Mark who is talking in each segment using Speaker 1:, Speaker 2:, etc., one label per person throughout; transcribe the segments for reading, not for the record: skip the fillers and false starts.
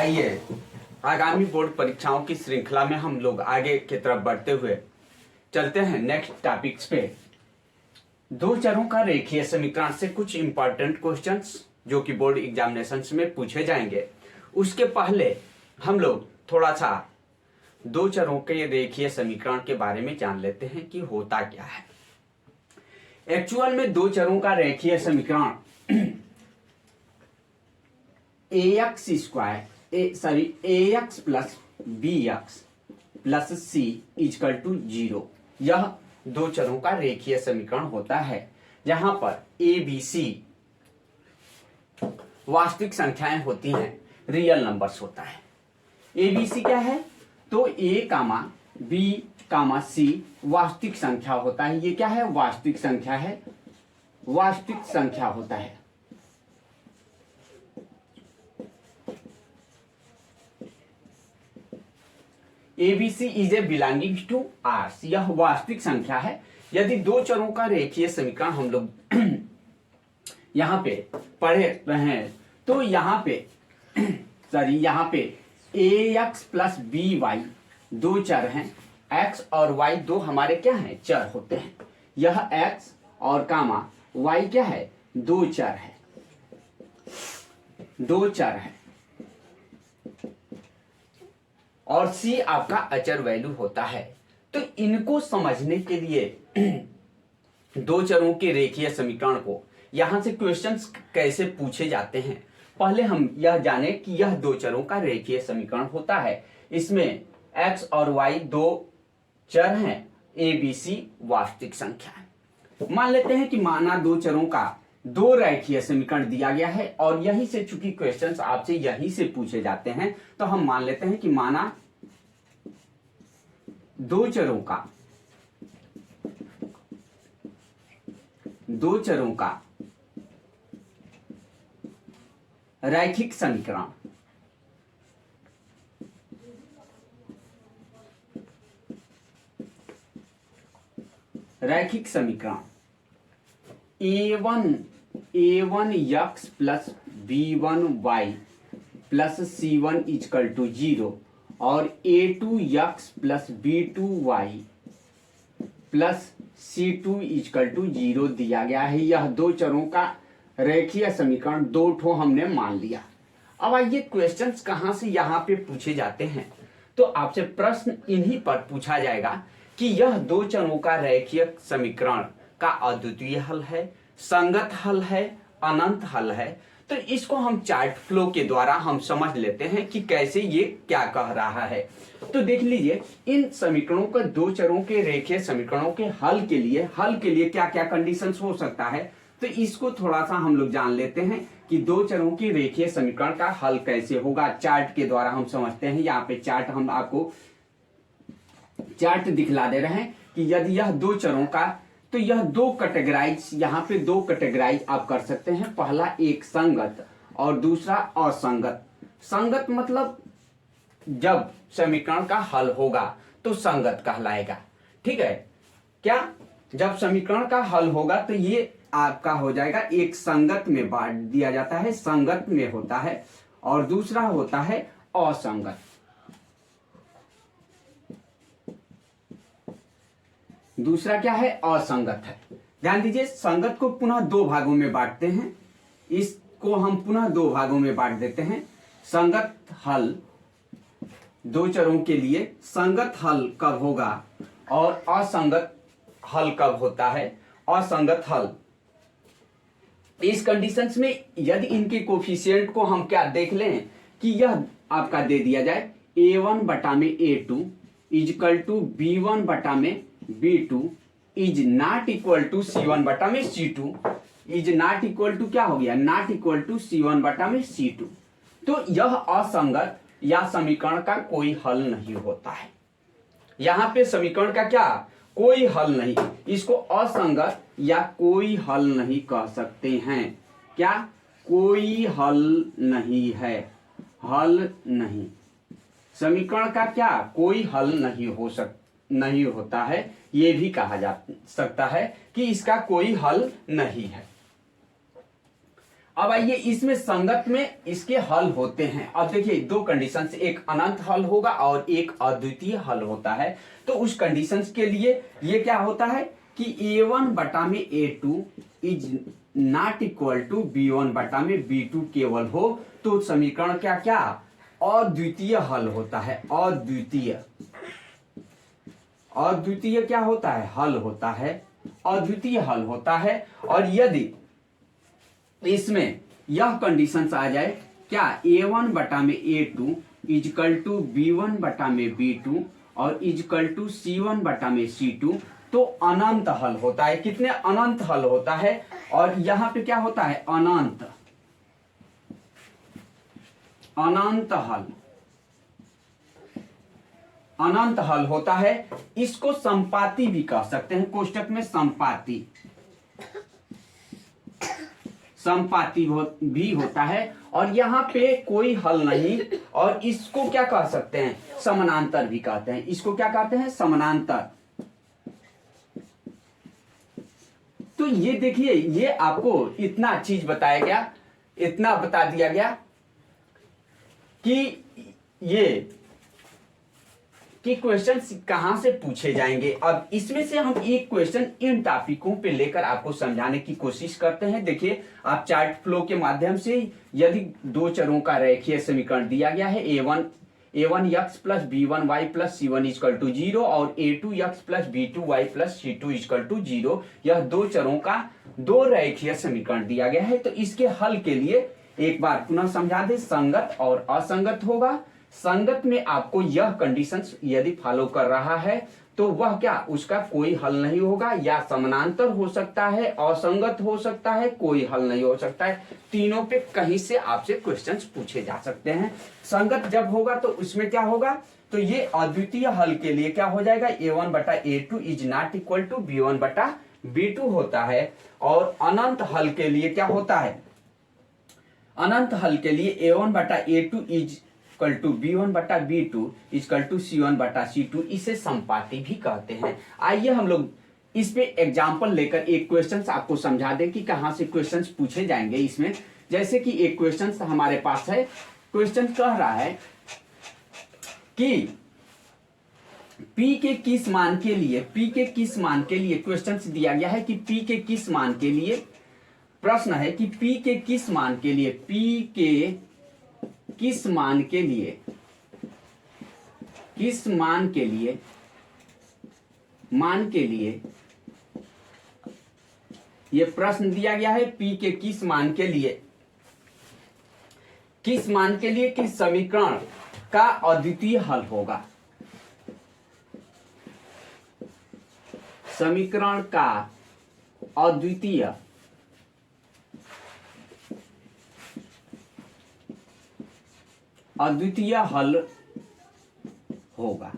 Speaker 1: आइए आगामी बोर्ड परीक्षाओं की श्रृंखला में हम लोग आगे की तरफ बढ़ते हुए चलते हैं नेक्स्ट टॉपिक्स पे। दो चरों का रेखीय समीकरण से कुछ इंपॉर्टेंट क्वेश्चंस जो कि बोर्ड एग्जामिनेशंस में पूछे जाएंगे। उसके पहले हम लोग थोड़ा सा दो चरों के रेखीय समीकरण के बारे में जान लेते हैं कि होता क्या है। एक्चुअल में दो चरों का रेखीय समीकरण ax plus bx plus c equal to 0, यह दो चरों का रेखीय समीकरण होता है जहां पर a b c वास्तविक संख्याएं होती हैं, रियल नंबर्स होता है। a b c क्या है? तो a comma b comma c वास्तविक संख्या होता है। ये क्या है? वास्तविक संख्या है, वास्तविक संख्या होता है। ABC is a belonging to R, यह वास्तविक संख्या है। यदि दो चरों का रेखीय समीकरण हम लोग यहां पे पढ़े रहे हैं तो यहां पे ax प्लस by दो चर हैं, x और y दो हमारे क्या हैं? चर होते हैं। यह x और कामा y क्या है? दो चर है, दो चर है। और c आपका अचर वैल्यू होता है। तो इनको समझने के लिए दो चरों के रेखीय समीकरण को यहां से क्वेश्चंस कैसे पूछे जाते हैं, पहले हम यह जाने कि यह दो चरों का रेखीय समीकरण होता है। इसमें x और y दो चर हैं, a b c वास्तविक संख्या है। मान लेते हैं कि माना दो चरों का दो रेखीय समीकरण दिया गया है और यहीं से चूंकि क्वेश्चंस आपसे यहीं से पूछे जाते हैं तो हम मान लेते हैं कि माना दो चरों का रैखिक समीकरण a1 x plus b1 y plus c1 equal to 0 और a2 x plus b2 y plus c2 equal to 0 दिया गया है। यह दो चरों का रेखीय समीकरण दो ठो हमने मान लिया। अब आइए क्वेश्चंस कहां से यहां पे पूछे जाते हैं, तो आपसे प्रश्न इन्हीं पर पूछा जाएगा कि यह दो चरों का रेखीय समीकरण का अद्वितीय हल है, संगत हल है, अनंत हल है। तो इसको हम चार्ट फ्लो के द्वारा हम समझ लेते हैं कि कैसे ये क्या कह रहा है। तो देख लीजिए इन समीकरणों के दो चरों के रेखीय समीकरणों के हल के लिए क्या क्या कंडीशंस हो सकता है, तो इसको थोड़ा सा हम लोग जान लेते हैं कि दो चरों की रेखीय समीकरण का हल कैसे होगा। चार्ट के द्वारा हम समझते हैं। यहाँ पे चार्ट हम आपको चार्ट दिखला दे रहे हैं कि यदि यह दो चरों का, तो यह दो कैटेगराइज, यहाँ पे दो कैटेगराइज आप कर सकते हैं। पहला एक संगत और दूसरा असंगत। संगत मतलब जब समीकरण का हल होगा तो संगत कहलाएगा, ठीक है क्या? जब समीकरण का हल होगा तो ये आपका हो जाएगा, एक संगत में बांट दिया जाता है, संगत में होता है, और दूसरा होता है असंगत। दूसरा क्या है? असंगत है। ध्यान दीजिए संगत को पुनः दो भागों में बांटते हैं। इसको हम पुनः दो भागों में बांट देते हैं। संगत हल दो चरों के लिए संगत हल कब होगा और असंगत हल कब होता है। असंगत हल इस कंडीशंस में यदि इनके कोफिशिएंट को हम क्या देख लें कि यह आपका दे दिया जाए a1 बटा में a2 इक्वल टू b1 बटा में b2 is not equal to c1 बटा में c2 is not equal to क्या हो गया? नॉट इक्वल टू c1 बटा में c2। तो यह असंगत या समीकरण का कोई हल नहीं होता है। यहां पे समीकरण का क्या? कोई हल नहीं। इसको असंगत या कोई हल नहीं कह सकते हैं। क्या? कोई हल नहीं है, हल नहीं। समीकरण का क्या? कोई हल नहीं होता है। ये भी कहा जा सकता है कि इसका कोई हल नहीं है। अब आइए इसमें संगत में इसके हल होते हैं। अब देखिए दो कंडीशंस, एक अनंत हल होगा और एक अद्वितीय हल होता है। तो उस कंडीशंस के लिए ये क्या होता है कि a1 बटा में a2 is not equal to b1 बटा में b2 केवल हो तो समीकरण क्या क्या अद्वितीय हल होता है। अद्वितीय क्या होता है, हल होता है, अद्वितीय हल होता है। और यदि इसमें यह कंडीशंस आ जाए क्या, a1 बटा में a2 इजकल टू b1 बटा में b2 और इजकल टू c1 बटा में c2, तो अनंत हल होता है। कितने अनंत हल होता है। और यहां पे क्या होता है, अनंत हल, अनंत हल होता है। इसको संपाती भी कह सकते हैं, कोष्टक में संपाती भी होता है। और यहाँ पे कोई हल नहीं, और इसको क्या कह सकते हैं, समानांतर भी कहते हैं। इसको क्या कहते हैं, समानांतर। तो ये देखिए, ये आपको इतना चीज बताया गया, इतना बता दिया गया कि ये कि क्वेश्चन कहां से पूछे जाएंगे। अब इसमें से हम एक क्वेश्चन इन टॉपिकों पे लेकर आपको समझाने की कोशिश करते हैं। देखिए आप चार्ट फ्लो के माध्यम से, यदि दो चरों का रेखीय समीकरण दिया गया है a1 x plus b1 y plus c1 equal to 0 और a2 x plus b2 y plus c2 equal to 0, यह दो चरों का दो रेखीय समीकरण दिया गया है। तो इसके हल के लिए एक बार पुनः समझा दे, संगत और असंगत होगा। संगत में आपको यह कंडीशंस यदि फॉलो कर रहा है तो वह क्या, उसका कोई हल नहीं होगा, या समानांतर हो सकता है, असंगत हो सकता है, कोई हल नहीं हो सकता है। तीनों पे कहीं से आपसे क्वेश्चंस पूछे जा सकते हैं। संगत जब होगा तो उसमें क्या होगा, तो ये अद्वितीय हल के लिए क्या हो जाएगा, a1 बटा a2 is not equal to b1 बटा b2 होता है। और अनंत हल के लिए क्या होता है, अनंत हल के लिए a1 बटा a2 is equal to b1 बटा b2 इजकल टू c1 बटा c2, इसे संपाती भी कहते हैं। आइए हम लोग इस पे एग्जाम्पल लेकर एक क्वेश्चन आपको समझा दें कि कहां से क्वेश्चन पूछे जाएंगे इसमें। जैसे कि एक क्वेश्चन हमारे पास है, क्वेश्चन कह रहा है कि p के किस मान के लिए, क्वेश्चन दिया गया है कि p के किस मान के लिए, प्रश्न है कि p के किस मान के लिए, किस मान के लिए ये प्रश्न दिया गया है। p के किस मान के लिए किस समीकरण का अद्वितीय हल होगा, समीकरण का अद्वितीय हल होगा।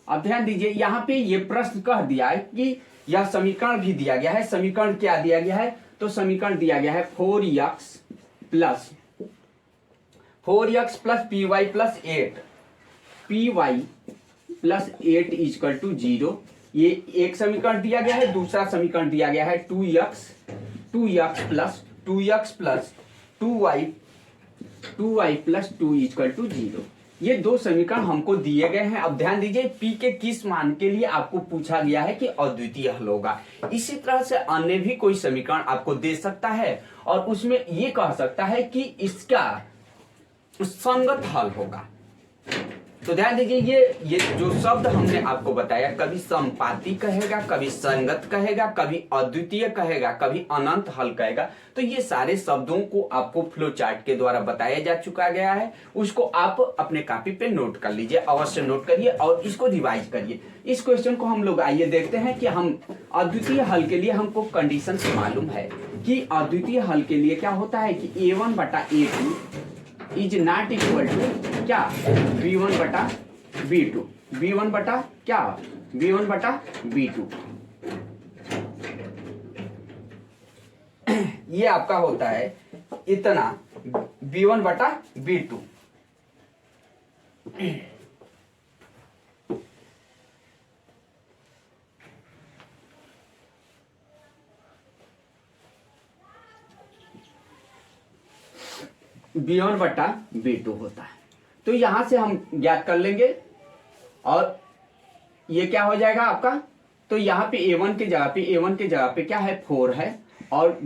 Speaker 1: अब ध्यान दीजिए, यहां पे ये प्रश्न कह दिया है कि यह समीकरण भी दिया गया है। समीकरण क्या दिया गया है, तो समीकरण दिया गया है 4x plus py plus 8 equal to 0, ये एक समीकरण दिया गया है। दूसरा समीकरण दिया गया है 2x plus 2y plus 2 is equal to 0। ये दो समीकरण हमको दिए गए हैं। अब ध्यान दीजिए, p के किस मान के लिए आपको पूछा गया है कि अद्वितीय हल होगा। इसी तरह से अन्य भी कोई समीकरण आपको दे सकता है और उसमें ये कह सकता है कि इसका संगत हल होगा। तो ध्यान दीजिए, ये जो शब्द हमने आपको बताया, कभी संपाती कहेगा, कभी संगत कहेगा, कभी अद्वितीय कहेगा, कभी अनंत हल कहेगा। तो ये सारे शब्दों को आपको फ्लो चार्ट के द्वारा बताया जा चुका गया है। उसको आप अपने कॉपी पे नोट कर लीजिए, अवश्य नोट करिए और इसको रिवाइज करिए। इस क्वेश्चन को हम लोग आइए देखते हैं कि हम अद्वितीय हल के लिए हमको कंडीशन मालूम है कि अद्वितीय हल के लिए क्या होता है कि a1 बटा a2 is not equal to क्या, b1 बटा b2, b1 बटा क्या, b1 बटा b2। ये आपका होता है इतना b1 बटा b2। B1 बटा B2 होता है। तो यहां से हम ज्ञात कर लेंगे और ये क्या हो जाएगा आपका, तो यहाँ पे A1 के जगह पे क्या है 4 है और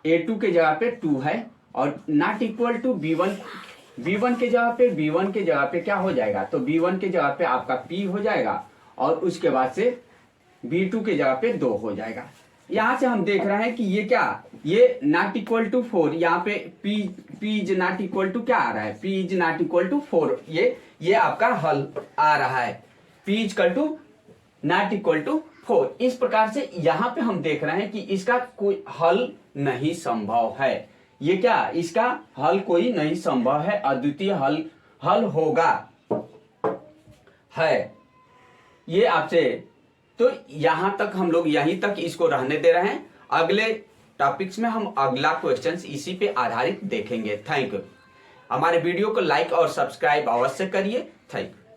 Speaker 1: A2 के जगह पे 2 है और नॉट इक्वल टू B1 के जगह पे क्या हो जाएगा, तो B1 के जगह पे आपका P हो जाएगा और उसके बाद से B2 के जगह पे 2 हो जाएगा। यहां से हम देख रहे हैं कि ये क्या, ये नॉट इक्वल टू 4, यहाँ पे P is not equal to क्या आ रहा है, P is not equal to 4, ये आपका हल आ रहा है, P is equal to not equal to 4। इस प्रकार से यहां पे हम देख रहे हैं कि इसका कोई हल नहीं संभव है। ये क्या, इसका हल कोई नहीं संभव है, अद्वितीय हल होगा है ये आपसे। तो यहां तक हम लोग यहीं तक इसको रहने दे रहे हैं। अगले टॉपिक्स में हम अगला क्वेश्चंस इसी पे आधारित देखेंगे। Thank you. हमारे वीडियो को लाइक और सब्सक्राइब अवश्य करिए। Thank you.